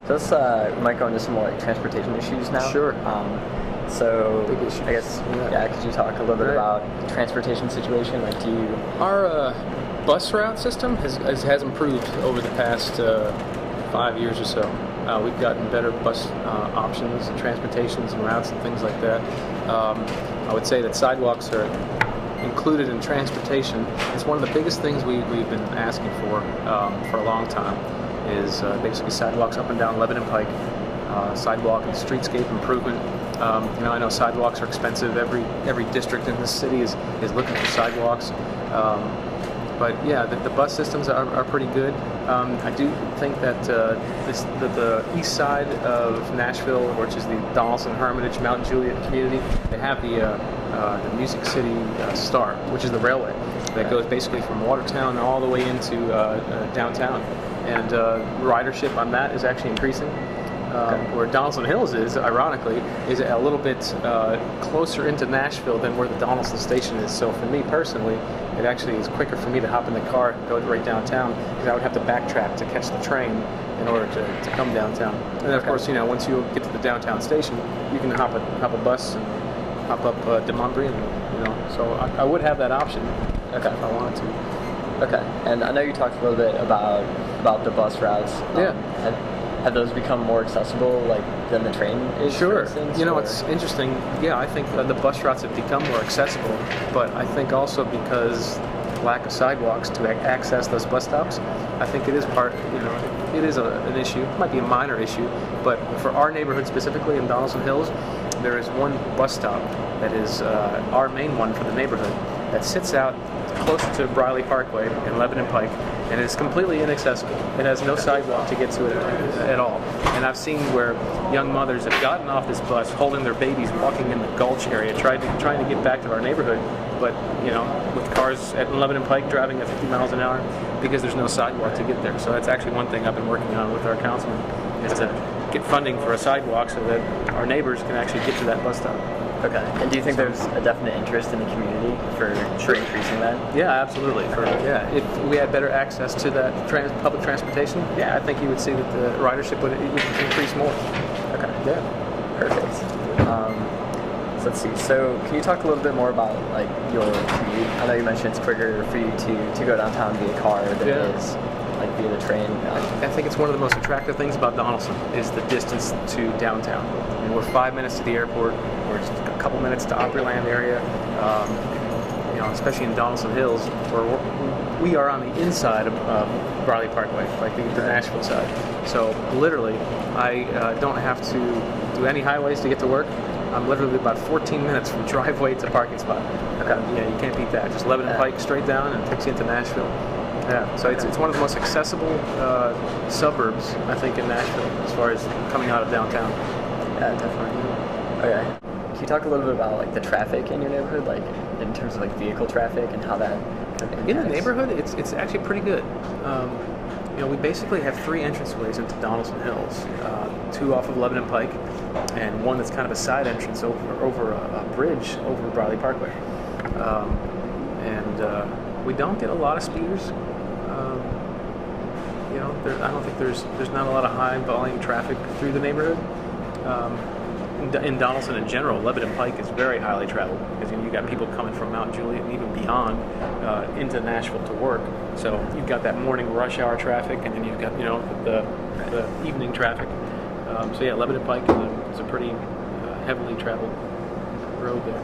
So let's might go into some more like transportation issues now. Sure. So Big issues. I guess could you talk a little bit about the transportation situation? Like, do you? Our bus route system has improved over the past 5 years or so. We've gotten better bus options and transportations and routes and things like that. I would say that sidewalks are included in transportation. It's one of the biggest things we've been asking for a long time is basically sidewalks up and down Lebanon Pike, sidewalk and streetscape improvement. I know sidewalks are expensive. Every district in this city is looking for sidewalks. But yeah, the bus systems are pretty good. I do think that the east side of Nashville, which is the Donaldson, Hermitage, Mount Juliet community, they have the Music City Star, which is the railway that goes basically from Watertown all the way into downtown. And ridership on that is actually increasing. Where Donaldson Hills is, ironically, is a little bit closer into Nashville than where the Donaldson station is. So for me personally, it actually is quicker for me to hop in the car and go right downtown, because I would have to backtrack to catch the train in order to come downtown. And then of course, once you get to the downtown station, you can hop a bus and hop up Demumbrey, and so I would have that option if I wanted to. Okay, and I know you talked a little bit about the bus routes. Have those become more accessible, than the train is? Sure. For instance, It's interesting. Yeah, I think the bus routes have become more accessible, but I think also because lack of sidewalks to access those bus stops, I think it is it is an issue. It might be a minor issue, but for our neighborhood specifically in Donaldson Hills, there is one bus stop that is our main one for the neighborhood that sits out close to Briley Parkway and Lebanon Pike, and it's completely inaccessible. It has no sidewalk to get to it at all. And I've seen where young mothers have gotten off this bus holding their babies, walking in the Gulch area, trying to get back to our neighborhood, but with cars at Lebanon Pike driving at 50 miles an hour because there's no sidewalk to get there. So that's actually one thing I've been working on with our councilman, is to get funding for a sidewalk so that our neighbors can actually get to that bus stop. Okay. And do you think there's a definite interest in the community for increasing that? Yeah, absolutely. If we had better access to that public transportation, I think you would see that the ridership would increase more. Okay. Yeah. Perfect. So let's see. So can you talk a little bit more about your commute? I know you mentioned it's quicker for you to go downtown via car than it is via the train. I think it's one of the most attractive things about Donaldson is the distance to downtown. We're 5 minutes to the airport. We're just a couple minutes to Opryland area. Especially in Donaldson Hills, where we are on the inside of Briley Parkway, the Nashville side. So literally, I don't have to do any highways to get to work. I'm literally about 14 minutes from driveway to parking spot. Okay. You can't beat that. Just Lebanon Pike straight down and takes you into Nashville. Yeah, so it's one of the most accessible suburbs, I think, in Nashville as far as coming out of downtown. Yeah, definitely. Okay. Can you talk a little bit about the traffic in your neighborhood, in terms of vehicle traffic and how that impacts? In the neighborhood, it's actually pretty good. We basically have 3 entranceways into Donaldson Hills, 2 off of Lebanon Pike, and one that's kind of a side entrance over a bridge over Briley Parkway. We don't get a lot of speeders. I don't think there's not a lot of high volume traffic through the neighborhood. In Donaldson in general, Lebanon Pike is very highly traveled because you got people coming from Mount Juliet and even beyond into Nashville to work. So you've got that morning rush hour traffic, and then you've got the evening traffic. Lebanon Pike is a pretty heavily traveled road there.